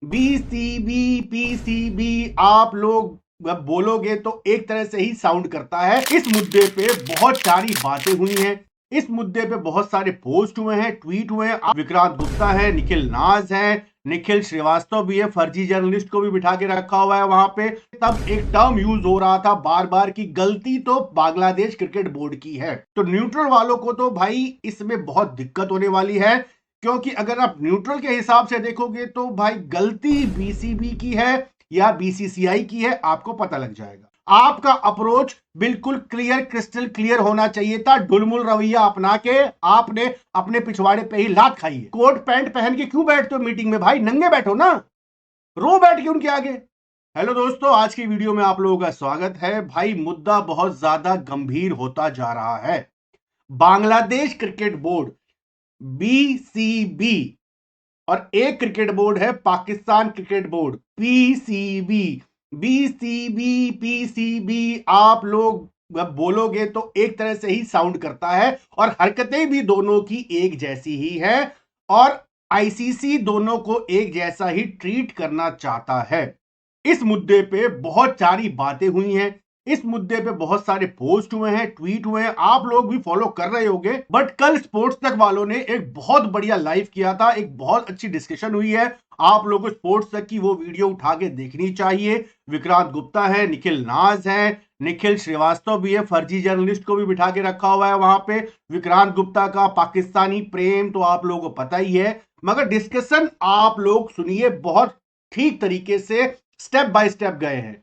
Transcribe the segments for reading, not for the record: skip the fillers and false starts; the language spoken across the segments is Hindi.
बीसीबी पीसीबी आप लोग बोलोगे तो एक तरह से ही साउंड करता है। इस मुद्दे पे बहुत सारी बातें हुई हैं, इस मुद्दे पे बहुत सारे पोस्ट हुए हैं, ट्वीट हुए हैं। विक्रांत गुप्ता है, निखिल नाज है, निखिल श्रीवास्तव भी है, फर्जी जर्नलिस्ट को भी बिठा के रखा हुआ है वहां पे। तब एक टर्म यूज हो रहा था बार बार की गलती तो बांग्लादेश क्रिकेट बोर्ड की है। तो न्यूट्रल वालों को तो भाई इसमें बहुत दिक्कत होने वाली है, क्योंकि अगर आप न्यूट्रल के हिसाब से देखोगे तो भाई गलती बीसीबी की है या बीसीसीआई की है, आपको पता लग जाएगा। आपका अप्रोच बिल्कुल क्लियर, क्रिस्टल क्लियर होना चाहिए था। ढुलमुल रवैया अपना के आपने अपने पिछवाड़े पे ही लात खाई है। कोट पैंट पहन के क्यों बैठते हो मीटिंग में भाई? नंगे बैठो ना, रो बैठ के उनके आगे। हेलो दोस्तों, आज की वीडियो में आप लोगों का स्वागत है। भाई मुद्दा बहुत ज्यादा गंभीर होता जा रहा है। बांग्लादेश क्रिकेट बोर्ड बीसीबी और एक क्रिकेट बोर्ड है Pakistan cricket board PCB. BCB PCB आप लोग बोलोगे तो एक तरह से ही साउंड करता है और हरकतें भी दोनों की एक जैसी ही है और आईसीसी दोनों को एक जैसा ही ट्रीट करना चाहता है। इस मुद्दे पे बहुत सारी बातें हुई हैं, इस मुद्दे पे बहुत सारे पोस्ट हुए हैं, ट्वीट हुए हैं, आप लोग भी फॉलो कर रहे होंगे। बट कल स्पोर्ट्स तक वालों ने एक बहुत बढ़िया लाइव किया था, एक बहुत अच्छी डिस्कशन हुई है। आप लोगों को स्पोर्ट्स तक की वो वीडियो उठा के देखनी चाहिए। विक्रांत गुप्ता है, निखिल नाज है, निखिल श्रीवास्तव भी है, फर्जी जर्नलिस्ट को भी बिठा के रखा हुआ है वहां पे। विक्रांत गुप्ता का पाकिस्तानी प्रेम तो आप लोगों को पता ही है, मगर डिस्कशन आप लोग सुनिए, बहुत ठीक तरीके से स्टेप बाय स्टेप गए हैं।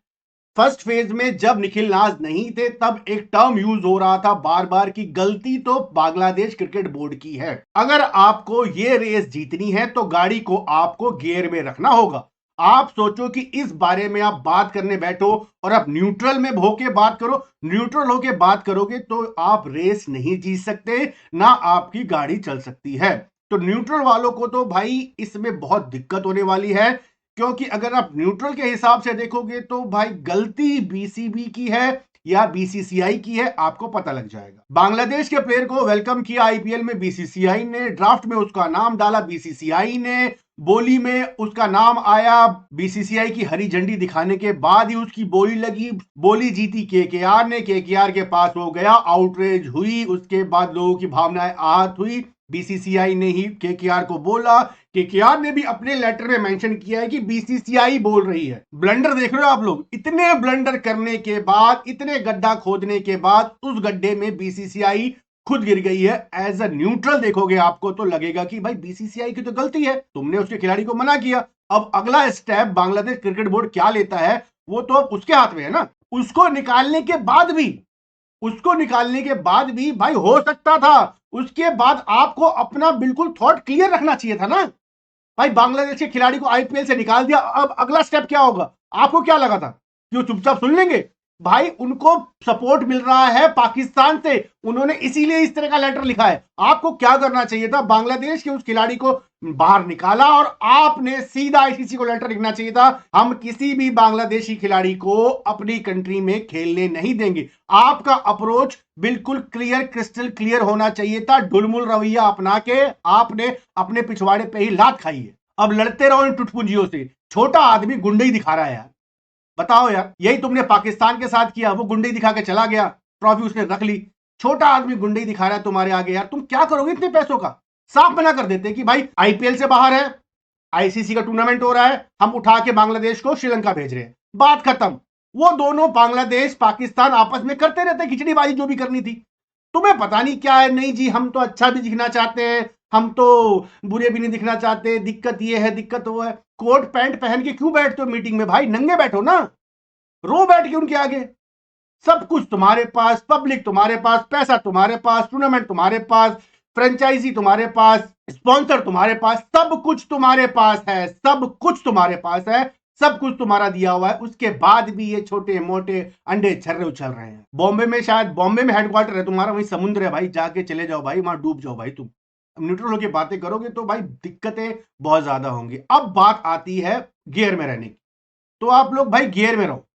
फर्स्ट फेज में जब निखिल नाज नहीं थे तब एक टर्म यूज हो रहा था बार बार की गलती तो बांग्लादेश क्रिकेट बोर्ड की है। अगर आपको ये रेस जीतनी है तो गाड़ी को आपको गियर में रखना होगा। आप सोचो कि इस बारे में आप बात करने बैठो और आप न्यूट्रल में होके बात करो। न्यूट्रल होके बात करोगे तो आप रेस नहीं जीत सकते, ना आपकी गाड़ी चल सकती है। तो न्यूट्रल वालों को तो भाई इसमें बहुत दिक्कत होने वाली है, क्योंकि अगर आप न्यूट्रल के हिसाब से देखोगे तो भाई गलती बीसीबी की है या बीसीसीआई की है, आपको पता लग जाएगा। बांग्लादेश के प्लेयर को वेलकम किया आईपीएल में बीसीसीआई ने, ड्राफ्ट में उसका नाम डाला बीसीसीआई ने, बोली में उसका नाम आया, बीसीसीआई की हरी झंडी दिखाने के बाद ही उसकी बोली लगी। बोली जीती केकेआर ने, केकेआर के पास हो गया, आउटरीच हुई, उसके बाद लोगों की भावनाएं आहत हुई। बीसीसीआई ने ही केकेआर को बोला, केकेआर ने भी अपने लेटर में मेंशन किया है कि बीसीसीआई बोल रही है। ब्लंडर देख रहे हो आप लोग, इतने ब्लंडर करने के बाद, इतने गड्ढा खोदने के बाद उस गड्ढे में बीसीसीआई खुद गिर गई है। एज अ न्यूट्रल देखोगे आपको तो लगेगा कि भाई बीसीसीआई की तो गलती है, तुमने उसके खिलाड़ी को मना किया। अब अगला स्टेप बांग्लादेश क्रिकेट बोर्ड क्या लेता है वो तो अब उसके हाथ में है ना। उसको निकालने के बाद भी, उसको निकालने के बाद भी भाई हो सकता था, उसके बाद आपको अपना बिल्कुल थॉट क्लियर रखना चाहिए था ना। भाई बांग्लादेश के खिलाड़ी को आईपीएल से निकाल दिया, अब अगला स्टेप क्या होगा? आपको क्या लगा था कि वो चुपचाप सुन लेंगे? भाई उनको सपोर्ट मिल रहा है पाकिस्तान से, उन्होंने इसीलिए इस तरह का लेटर लिखा है। आपको क्या करना चाहिए था? बांग्लादेश के उस खिलाड़ी को बाहर निकाला और आपने सीधा आईसीसी को लेटर लिखना चाहिए था, हम किसी भी बांग्लादेशी खिलाड़ी को अपनी कंट्री में खेलने नहीं देंगे। आपका अप्रोच बिल्कुल क्लियर, क्रिस्टल क्लियर होना चाहिए था। ढुलमुल रवैया अपना के आपने अपने पिछवाड़े पे ही लात खाई है। अब लड़ते रहो इन टुटपुंजियों से। छोटा आदमी गुंडई दिखा रहा है यार, बताओ यार, यही तुमने पाकिस्तान के साथ किया, वो गुंडई दिखा के चला गया, ट्रॉफी उसने रख ली। छोटा आदमी गुंडई दिखा रहा है तुम्हारे आगे, यार तुम क्या करोगे इतने पैसों का? साफ मना कर देते कि भाई आईपीएल से बाहर है, आईसीसी का टूर्नामेंट हो रहा है, हम उठा के बांग्लादेश को श्रीलंका भेज रहे हैं, बात खत्म। वो दोनों बांग्लादेश पाकिस्तान आपस में करते रहते खिचड़ीबाजी जो भी करनी थी। तुम्हें पता नहीं क्या है, नहीं जी हम तो अच्छा भी दिखना चाहते हैं, हम तो बुरे भी नहीं दिखना चाहते, दिक्कत ये है, दिक्कत वो है। कोट पैंट पहन के क्यों बैठते हो मीटिंग में भाई? नंगे बैठो ना, रो बैठ के उनके आगे। सब कुछ तुम्हारे पास, पब्लिक तुम्हारे पास, पैसा तुम्हारे पास, टूर्नामेंट तुम्हारे पास, फ्रेंचाइजी तुम्हारे पास, स्पॉन्सर तुम्हारे पास, सब कुछ तुम्हारे पास है, सब कुछ तुम्हारे पास है, सब कुछ तुम्हारा दिया हुआ है। उसके बाद भी ये छोटे मोटे अंडे छर्रे उछल रहे हैं। बॉम्बे में, शायद बॉम्बे में हेडक्वार्टर है तुम्हारा, वही समुद्र है भाई, जाके चले जाओ भाई, वहां डूब जाओ भाई तुम। न्यूट्रल होकर बातें करोगे तो भाई दिक्कतें बहुत ज्यादा होंगी। अब बात आती है गियर में रहने की, तो आप लोग भाई गियर में रहो।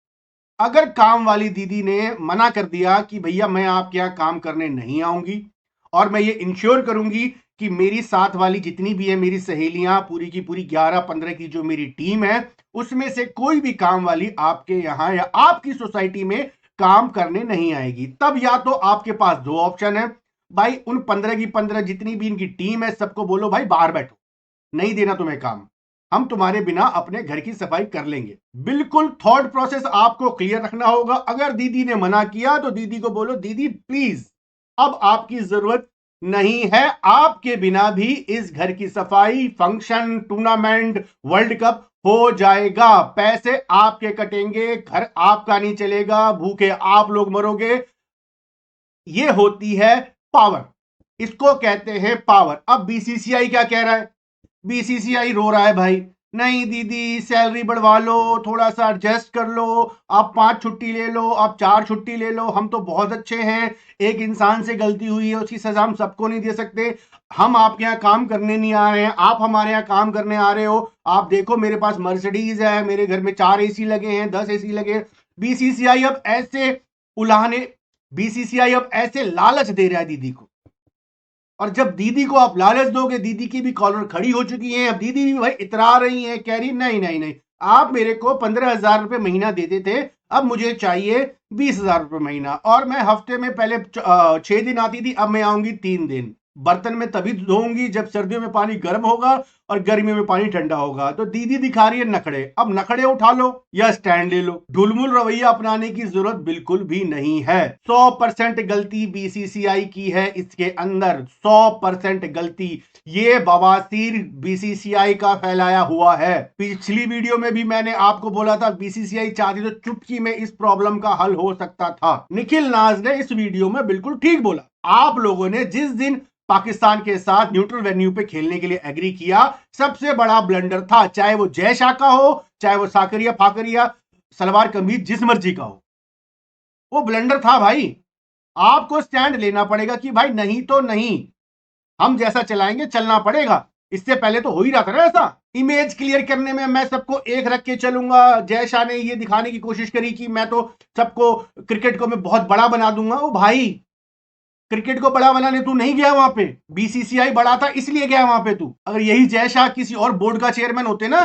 अगर काम वाली दीदी ने मना कर दिया कि भैया मैं आपके यहां काम करने नहीं आऊंगी और मैं ये इंश्योर करूंगी कि मेरी साथ वाली जितनी भी है मेरी सहेलियां पूरी की पूरी 11-15 की जो मेरी टीम है उसमें से कोई भी काम वाली आपके यहां या आपकी सोसाइटी में काम करने नहीं आएगी। तब या तो आपके पास दो ऑप्शन है, भाई उन 15 की 15 जितनी भी इनकी टीम है सबको बोलो भाई बाहर बैठो, नहीं देना तुम्हें काम, हम तुम्हारे बिना अपने घर की सफाई कर लेंगे। बिल्कुल थॉट प्रोसेस आपको क्लियर रखना होगा। अगर दीदी ने मना किया तो दीदी को बोलो दीदी प्लीज अब आपकी जरूरत नहीं है, आपके बिना भी इस घर की सफाई, फंक्शन, टूर्नामेंट, वर्ल्ड कप हो जाएगा, पैसे आपके कटेंगे, घर आपका नहीं चलेगा, भूखे आप लोग मरोगे। ये होती है पावर, इसको कहते हैं पावर। अब बीसीसीआई क्या कह रहा है? बीसीसीआई रो रहा है भाई, नहीं दीदी सैलरी बढ़वा लो, थोड़ा सा एडजस्ट कर लो, आप 5 छुट्टी ले लो, आप 4 छुट्टी ले लो, हम तो बहुत अच्छे हैं, एक इंसान से गलती हुई है उसकी सजा हम सबको नहीं दे सकते, हम आपके यहाँ काम करने नहीं आ रहे हैं, आप हमारे यहाँ काम करने आ रहे हो, आप देखो मेरे पास मर्सिडीज है, मेरे घर में 4 एसी लगे हैं, 10 एसी लगे। बीसीसीआई अब ऐसे उलाहने, बीसीसीआई अब ऐसे लालच दे रहा है दीदी को, और जब दीदी को आप लालच दोगे, दीदी की भी कॉलर खड़ी हो चुकी है, अब दीदी भी भाई इतरा रही है, कह रही नहीं नहीं नहीं, आप मेरे को 15,000 रुपए महीना देते थे, अब मुझे चाहिए 20,000 रुपए महीना, और मैं हफ्ते में पहले 6 दिन आती थी, अब मैं आऊंगी 3 दिन। बर्तन में तभी धोऊंगी जब सर्दियों में पानी गर्म होगा और गर्मियों में पानी ठंडा होगा। तो दीदी दिखा रही है नखड़े, अब नखड़े उठा लो या स्टैंड ले लो। ढुलमुल रवैया अपनाने की जरूरत बिल्कुल भी नहीं है। 100% गलती बीसीसीआई की है, इसके अंदर 100% गलती, ये बवासीर बीसीसीआई का फैलाया हुआ है। पिछली वीडियो में भी मैंने आपको बोला था बीसीसीआई चाहती तो चुटकी में इस प्रॉब्लम का हल हो सकता था। निखिल नाज ने इस वीडियो में बिल्कुल ठीक बोला। आप लोगों ने जिस दिन पाकिस्तान के साथ न्यूट्रल वेन्यू पे खेलने के लिए एग्री किया, सबसे बड़ा ब्लंडर था, चाहे वो जय शाह का हो, चाहे वो साकरिया फाकरिया सलवार कमीज जिस मर्जी का हो, वो ब्लंडर था भाई। आपको स्टैंड लेना पड़ेगा कि भाई नहीं तो नहीं, हम जैसा चलाएंगे चलना पड़ेगा। इससे पहले तो हो ही रहा था ना ऐसा। इमेज क्लियर करने में मैं सबको एक रख के चलूंगा, जय शाह ने ये दिखाने की कोशिश करी कि मैं तो सबको क्रिकेट को मैं बहुत बड़ा बना दूंगा। ओ भाई, क्रिकेट को बड़ा बनाने तू नहीं गया वहां पे, बीसीसीआई बड़ा था इसलिए गया वहां पे तू। अगर यही जय शाह किसी और बोर्ड का चेयरमैन होते ना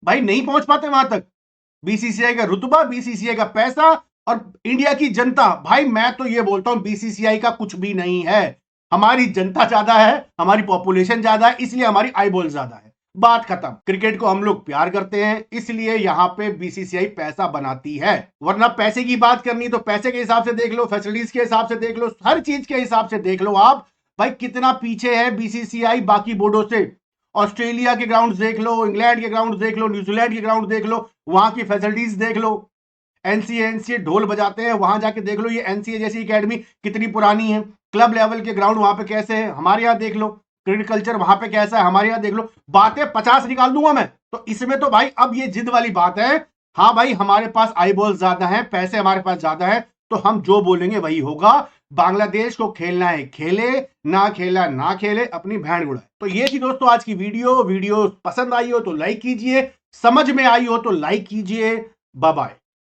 भाई, नहीं पहुंच पाते वहां तक। बीसीसीआई का रुतबा, बीसीसीआई का पैसा और इंडिया की जनता, भाई मैं तो ये बोलता हूं बीसीसीआई का कुछ भी नहीं है। हमारी जनता ज्यादा है, हमारी पॉपुलेशन ज्यादा है, इसलिए हमारी आईबॉल ज्यादा है, बात खत्म। क्रिकेट को हम लोग प्यार करते हैं, इसलिए यहां पे बीसीसीआई पैसा बनाती है। वरना पैसे की बात करनी तो पैसे के हिसाब से देख लो, फैसिलिटीज के हिसाब से देख लो, हर चीज के हिसाब से देख लो आप, भाई कितना पीछे है बीसीसीआई बाकी बोर्डों से। ऑस्ट्रेलिया के ग्राउंड देख लो, इंग्लैंड के ग्राउंड देख लो, न्यूजीलैंड के ग्राउंड देख लो, वहां की फैसिलिटीज देख लो। एनसीए ढोल बजाते हैं, वहां जाके देख लो ये एनसीए जैसी एकेडमी कितनी पुरानी है। क्लब लेवल के ग्राउंड वहां पे कैसे है, हमारे यहाँ देख लो। क्रिकेट कल्चर वहां पे कैसा है, हमारे यहाँ देख लो। बातें 50 निकाल दूंगा मैं तो, इसमें तो भाई अब ये जिद वाली बात है। हाँ भाई, हमारे पास आई बॉल ज्यादा है, पैसे हमारे पास ज्यादा है, तो हम जो बोलेंगे वही होगा। बांग्लादेश को खेलना है खेले, ना खेला ना खेले, अपनी भैंड उड़ाए। तो ये थी दोस्तों आज की वीडियो। वीडियो पसंद आई हो तो लाइक कीजिए, समझ में आई हो तो लाइक कीजिए। Bye bye.